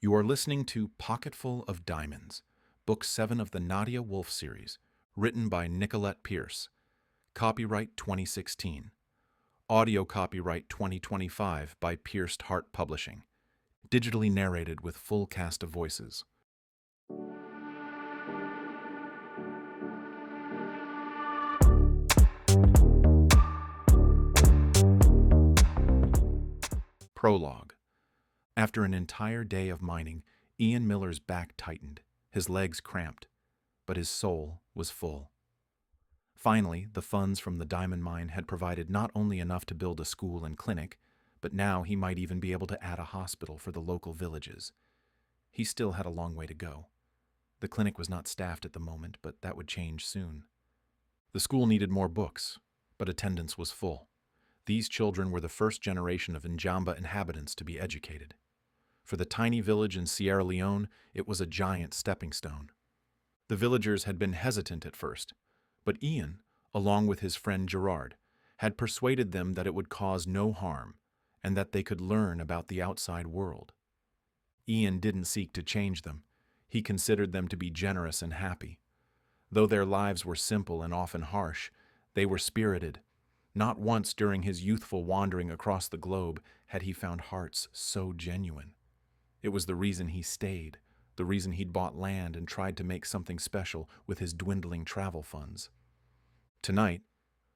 You are listening to Pocketful of Diamonds, Book 7 of the Nadia Wolf series, written by Nicolette Pierce. Copyright 2016. Audio copyright 2025 by Pierced Heart Publishing. Digitally narrated with full cast of voices. Prologue. After an entire day of mining, Ian Miller's back tightened, his legs cramped, but his soul was full. Finally, the funds from the diamond mine had provided not only enough to build a school and clinic, but now he might even be able to add a hospital for the local villages. He still had a long way to go. The clinic was not staffed at the moment, but that would change soon. The school needed more books, but attendance was full. These children were the first generation of Njamba inhabitants to be educated. For the tiny village in Sierra Leone, it was a giant stepping stone. The villagers had been hesitant at first, but Ian, along with his friend Gerard, had persuaded them that it would cause no harm and that they could learn about the outside world. Ian didn't seek to change them. He considered them to be generous and happy. Though their lives were simple and often harsh, they were spirited. Not once during his youthful wandering across the globe had he found hearts so genuine. It was the reason he stayed, the reason he'd bought land and tried to make something special with his dwindling travel funds. Tonight,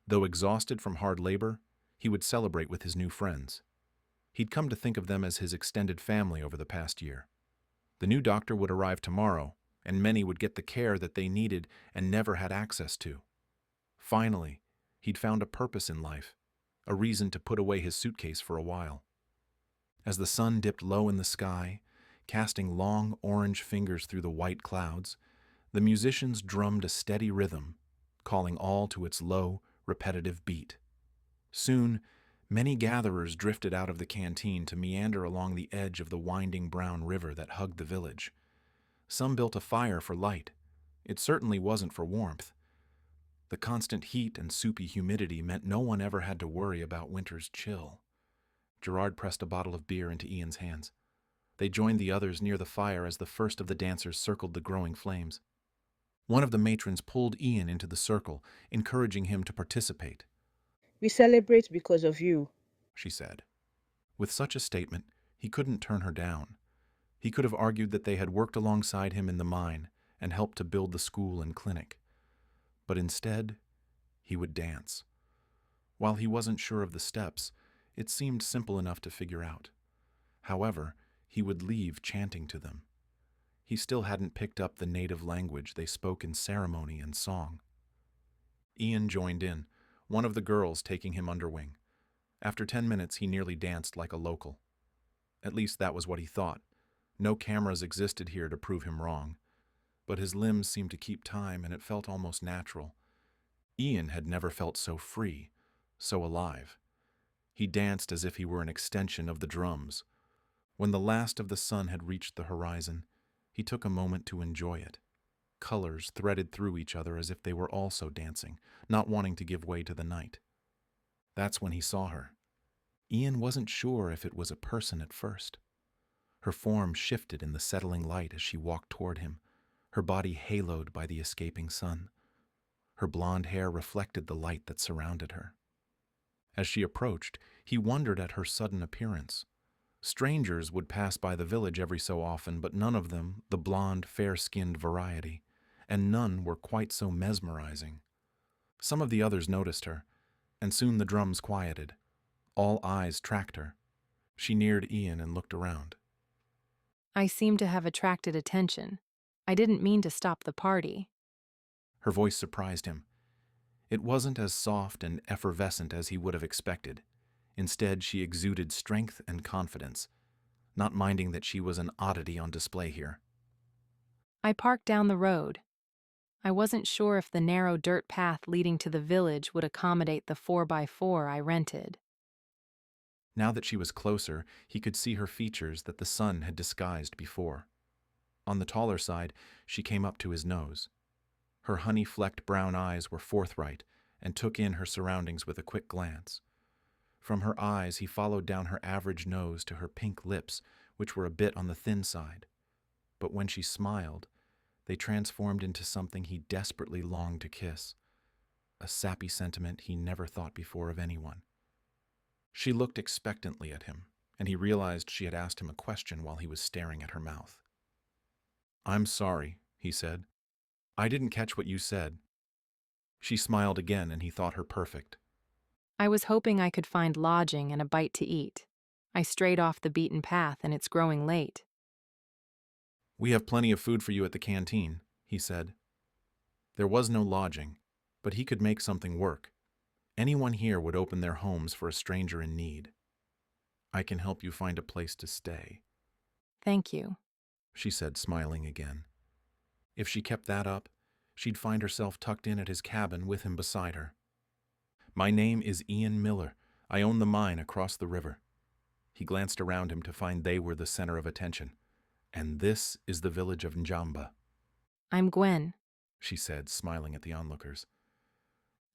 though exhausted from hard labor, he would celebrate with his new friends. He'd come to think of them as his extended family over the past year. The new doctor would arrive tomorrow, and many would get the care that they needed and never had access to. Finally, he'd found a purpose in life, a reason to put away his suitcase for a while. As the sun dipped low in the sky, casting long orange fingers through the white clouds, the musicians drummed a steady rhythm, calling all to its low, repetitive beat. Soon, many gatherers drifted out of the canteen to meander along the edge of the winding brown river that hugged the village. Some built a fire for light. It certainly wasn't for warmth. The constant heat and soupy humidity meant no one ever had to worry about winter's chill. Gerard pressed a bottle of beer into Ian's hands. They joined the others near the fire as the first of the dancers circled the growing flames. One of the matrons pulled Ian into the circle, encouraging him to participate. "We celebrate because of you," she said. With such a statement, he couldn't turn her down. He could have argued that they had worked alongside him in the mine and helped to build the school and clinic. But instead, he would dance. While he wasn't sure of the steps, it seemed simple enough to figure out. However, he would leave chanting to them. He still hadn't picked up the native language they spoke in ceremony and song. Ian joined in, one of the girls taking him under wing. After 10 minutes, he nearly danced like a local. At least that was what he thought. No cameras existed here to prove him wrong. But his limbs seemed to keep time, and it felt almost natural. Ian had never felt so free, so alive. He danced as if he were an extension of the drums. When the last of the sun had reached the horizon, he took a moment to enjoy it. Colors threaded through each other as if they were also dancing, not wanting to give way to the night. That's when he saw her. Ian wasn't sure if it was a person at first. Her form shifted in the settling light as she walked toward him, her body haloed by the escaping sun. Her blonde hair reflected the light that surrounded her. As she approached, he wondered at her sudden appearance. Strangers would pass by the village every so often, but none of them the blonde, fair-skinned variety, and none were quite so mesmerizing. Some of the others noticed her, and soon the drums quieted. All eyes tracked her. She neared Ian and looked around. "I seem to have attracted attention. I didn't mean to stop the party." Her voice surprised him. It wasn't as soft and effervescent as he would have expected. Instead, she exuded strength and confidence, not minding that she was an oddity on display here. "I parked down the road. I wasn't sure if the narrow dirt path leading to the village would accommodate the 4x4 I rented." Now that she was closer, he could see her features that the sun had disguised before. On the taller side, she came up to his nose. Her honey-flecked brown eyes were forthright and took in her surroundings with a quick glance. From her eyes, he followed down her average nose to her pink lips, which were a bit on the thin side. But when she smiled, they transformed into something he desperately longed to kiss, a sappy sentiment he never thought before of anyone. She looked expectantly at him, and he realized she had asked him a question while he was staring at her mouth. "I'm sorry," he said. "I didn't catch what you said." She smiled again, and he thought her perfect. I was hoping I could find lodging and a bite to eat. I strayed off the beaten path and it's growing late. "We have plenty of food for you at the canteen," he said. There was no lodging, but he could make something work. Anyone here would open their homes for a stranger in need. "I can help you find a place to stay," Thank you. she said, smiling again. If she kept that up, she'd find herself tucked in at his cabin with him beside her. "My name is Ian Miller. I own the mine across the river." He glanced around him to find they were the center of attention. "And this is the village of Njamba," I'm Gwen. she said, smiling at the onlookers.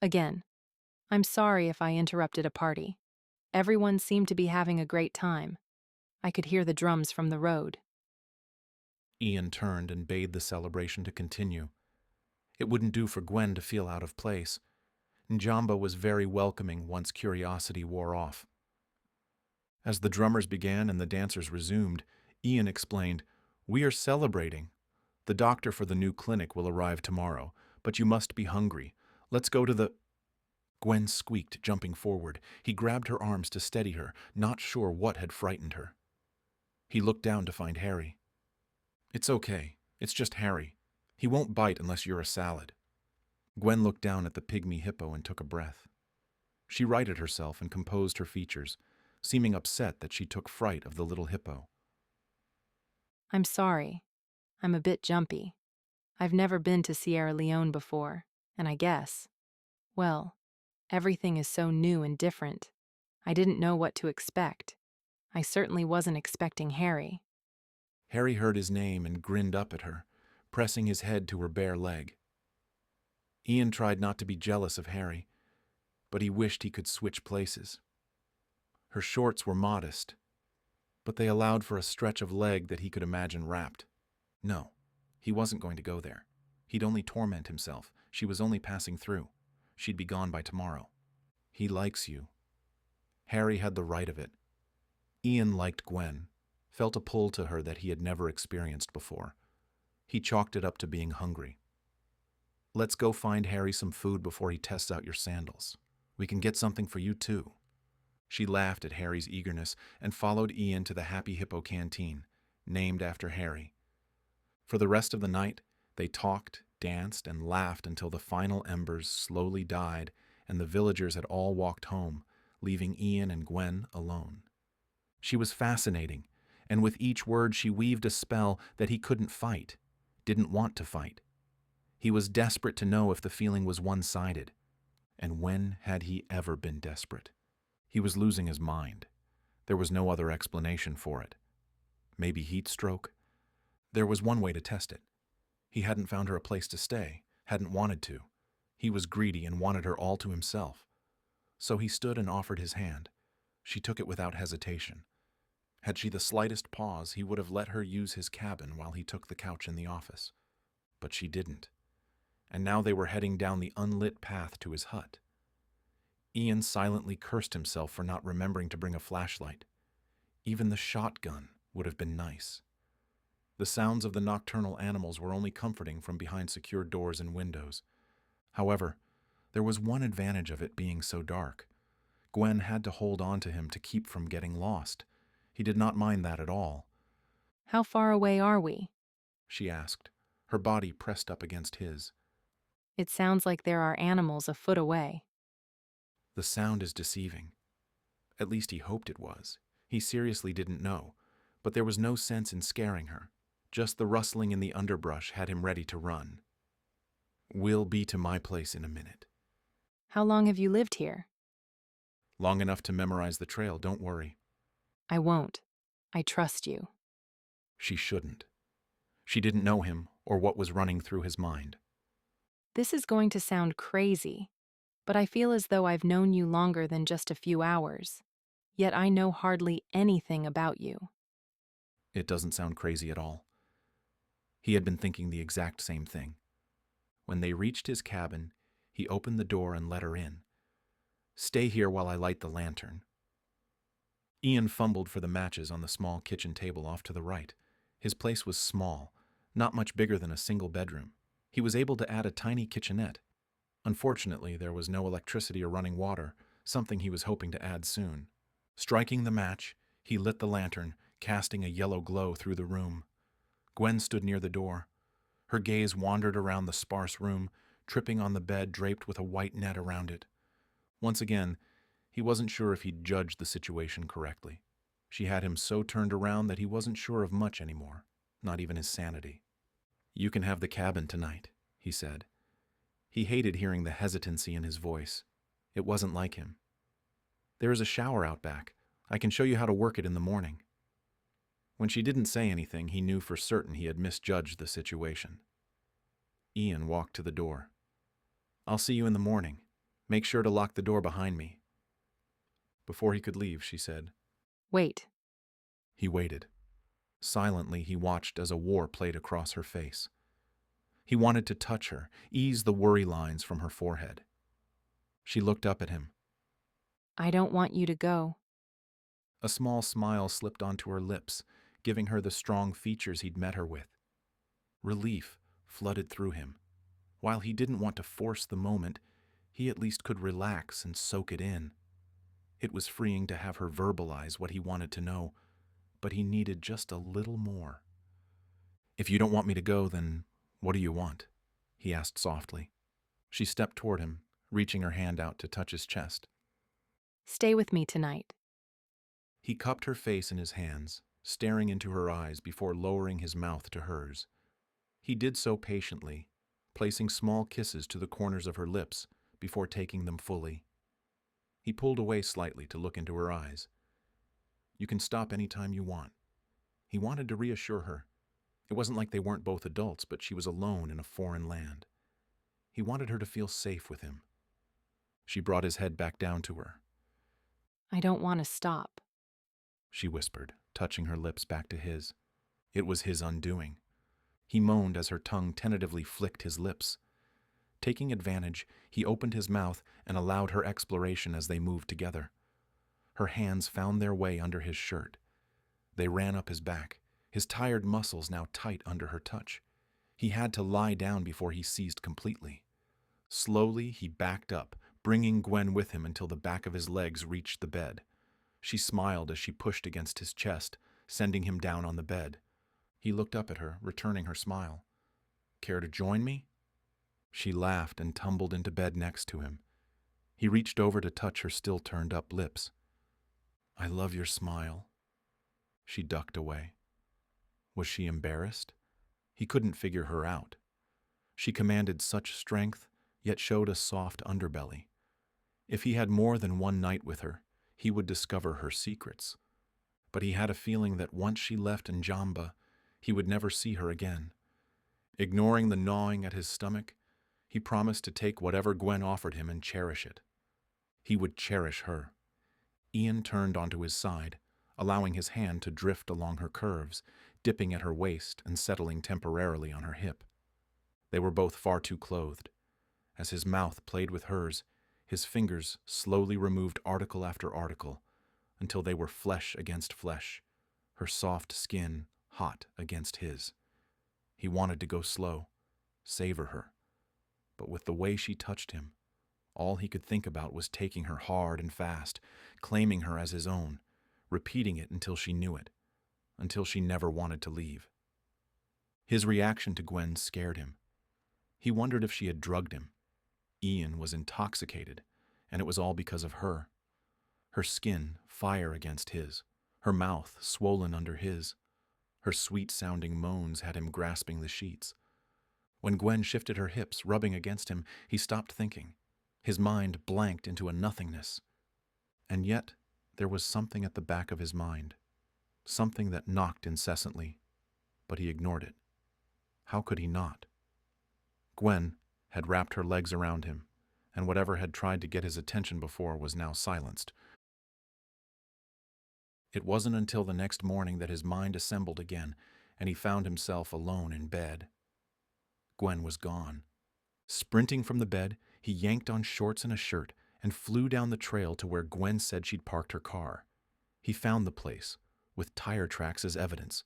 Again. I'm sorry if I interrupted a party. Everyone seemed to be having a great time. I could hear the drums from the road. Ian turned and bade the celebration to continue. It wouldn't do for Gwen to feel out of place. Njamba was very welcoming once curiosity wore off. As the drummers began and the dancers resumed, Ian explained, "We are celebrating. The doctor for the new clinic will arrive tomorrow, but you must be hungry. Let's go to the—" Gwen squeaked, jumping forward. He grabbed her arms to steady her, not sure what had frightened her. He looked down to find Harry. "It's okay. It's just Harry. He won't bite unless you're a salad." Gwen looked down at the pygmy hippo and took a breath. She righted herself and composed her features, seeming upset that she took fright of the little hippo. I'm sorry. I'm a bit jumpy. I've never been to Sierra Leone before, and I guess, well, everything is so new and different. I didn't know what to expect. I certainly wasn't expecting Harry. Harry heard his name and grinned up at her, pressing his head to her bare leg. Ian tried not to be jealous of Harry, but he wished he could switch places. Her shorts were modest, but they allowed for a stretch of leg that he could imagine wrapped. No, he wasn't going to go there. He'd only torment himself. She was only passing through. She'd be gone by tomorrow. "He likes you." Harry had the right of it. Ian liked Gwen, felt a pull to her that he had never experienced before. He chalked it up to being hungry. "Let's go find Harry some food before he tests out your sandals. We can get something for you too." She laughed at Harry's eagerness and followed Ian to the Happy Hippo canteen, named after Harry. For the rest of the night, they talked, danced, and laughed until the final embers slowly died and the villagers had all walked home, leaving Ian and Gwen alone. She was fascinating, and with each word she weaved a spell that he couldn't fight, didn't want to fight. He was desperate to know if the feeling was one-sided. And when had he ever been desperate? He was losing his mind. There was no other explanation for it. Maybe heat stroke? There was one way to test it. He hadn't found her a place to stay, hadn't wanted to. He was greedy and wanted her all to himself. So he stood and offered his hand. She took it without hesitation. Had she the slightest pause, he would have let her use his cabin while he took the couch in the office. But she didn't. And now they were heading down the unlit path to his hut. Ian silently cursed himself for not remembering to bring a flashlight. Even the shotgun would have been nice. The sounds of the nocturnal animals were only comforting from behind secured doors and windows. However, there was one advantage of it being so dark. Gwen had to hold on to him to keep from getting lost. He did not mind that at all. How far away are we? She asked, her body pressed up against his. It sounds like there are animals a foot away. The sound is deceiving. At least he hoped it was. He seriously didn't know, but there was no sense in scaring her. Just the rustling in the underbrush had him ready to run. "We'll be to my place in a minute." How long have you lived here? "Long enough to memorize the trail, don't worry." I won't. I trust you. She shouldn't. She didn't know him or what was running through his mind. This is going to sound crazy, but I feel as though I've known you longer than just a few hours. Yet I know hardly anything about you. It doesn't sound crazy at all. He had been thinking the exact same thing. When they reached his cabin, he opened the door and let her in. "Stay here while I light the lantern." Ian fumbled for the matches on the small kitchen table off to the right. His place was small, not much bigger than a single bedroom. He was able to add a tiny kitchenette. Unfortunately, there was no electricity or running water, something he was hoping to add soon. Striking the match, he lit the lantern, casting a yellow glow through the room. Gwen stood near the door. Her gaze wandered around the sparse room, tripping on the bed draped with a white net around it. Once again, he wasn't sure if he'd judged the situation correctly. She had him so turned around that he wasn't sure of much anymore, not even his sanity. "You can have the cabin tonight," he said. He hated hearing the hesitancy in his voice. It wasn't like him. "There is a shower out back. I can show you how to work it in the morning." When she didn't say anything, he knew for certain he had misjudged the situation. Ian walked to the door. "I'll see you in the morning. Make sure to lock the door behind me." Before he could leave, she said, Wait. He waited. Silently, he watched as a war played across her face. He wanted to touch her, ease the worry lines from her forehead. She looked up at him. I don't want you to go. A small smile slipped onto her lips, giving her the strong features he'd met her with. Relief flooded through him. While he didn't want to force the moment, he at least could relax and soak it in. It was freeing to have her verbalize what he wanted to know, but he needed just a little more. "If you don't want me to go, then what do you want?" he asked softly. She stepped toward him, reaching her hand out to touch his chest. Stay with me tonight. He cupped her face in his hands, staring into her eyes before lowering his mouth to hers. He did so patiently, placing small kisses to the corners of her lips before taking them fully. He pulled away slightly to look into her eyes. "You can stop any time you want." He wanted to reassure her. It wasn't like they weren't both adults, but she was alone in a foreign land. He wanted her to feel safe with him. She brought his head back down to her. I don't want to stop. She whispered, touching her lips back to his. It was his undoing. He moaned as her tongue tentatively flicked his lips. Taking advantage, he opened his mouth and allowed her exploration as they moved together. Her hands found their way under his shirt. They ran up his back, his tired muscles now tight under her touch. He had to lie down before he seized completely. Slowly, he backed up, bringing Gwen with him until the back of his legs reached the bed. She smiled as she pushed against his chest, sending him down on the bed. He looked up at her, returning her smile. "Care to join me?" She laughed and tumbled into bed next to him. He reached over to touch her still turned-up lips. "I love your smile." She ducked away. Was she embarrassed? He couldn't figure her out. She commanded such strength, yet showed a soft underbelly. If he had more than one night with her, he would discover her secrets. But he had a feeling that once she left Njamba, he would never see her again. Ignoring the gnawing at his stomach, he promised to take whatever Gwen offered him and cherish it. He would cherish her. Ian turned onto his side, allowing his hand to drift along her curves, dipping at her waist and settling temporarily on her hip. They were both far too clothed. As his mouth played with hers, his fingers slowly removed article after article until they were flesh against flesh, her soft skin hot against his. He wanted to go slow, savor her. But with the way she touched him, all he could think about was taking her hard and fast, claiming her as his own, repeating it until she knew it, until she never wanted to leave. His reaction to Gwen scared him. He wondered if she had drugged him. Ian was intoxicated, and it was all because of her. Her skin fire against his, her mouth swollen under his. Her sweet-sounding moans had him grasping the sheets. When Gwen shifted her hips, rubbing against him, he stopped thinking. His mind blanked into a nothingness. And yet, there was something at the back of his mind, something that knocked incessantly, but he ignored it. How could he not? Gwen had wrapped her legs around him, and whatever had tried to get his attention before was now silenced. It wasn't until the next morning that his mind assembled again, and he found himself alone in bed. Gwen was gone. Sprinting from the bed, he yanked on shorts and a shirt and flew down the trail to where Gwen said she'd parked her car. He found the place, with tire tracks as evidence,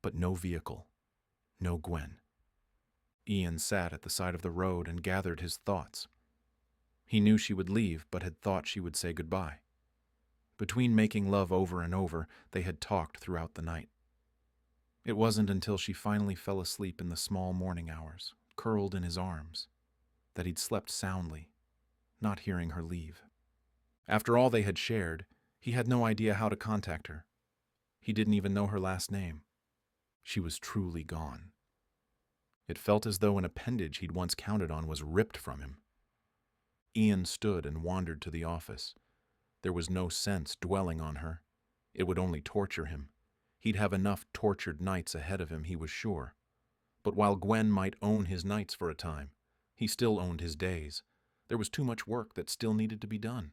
but no vehicle, no Gwen. Ian sat at the side of the road and gathered his thoughts. He knew she would leave, but had thought she would say goodbye. Between making love over and over, they had talked throughout the night. It wasn't until she finally fell asleep in the small morning hours, curled in his arms, that he'd slept soundly, not hearing her leave. After all they had shared, he had no idea how to contact her. He didn't even know her last name. She was truly gone. It felt as though an appendage he'd once counted on was ripped from him. Ian stood and wandered to the office. There was no sense dwelling on her. It would only torture him. He'd have enough tortured nights ahead of him, he was sure. But while Gwen might own his nights for a time, he still owned his days. There was too much work that still needed to be done.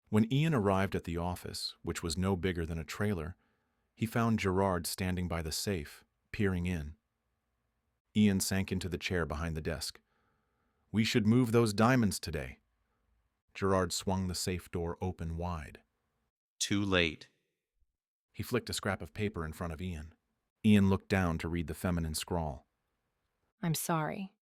When Ian arrived at the office, which was no bigger than a trailer, he found Gerard standing by the safe, peering in. Ian sank into the chair behind the desk. "We should move those diamonds today." Gerard swung the safe door open wide. Too late. He flicked a scrap of paper in front of Ian. Ian looked down to read the feminine scrawl. I'm sorry.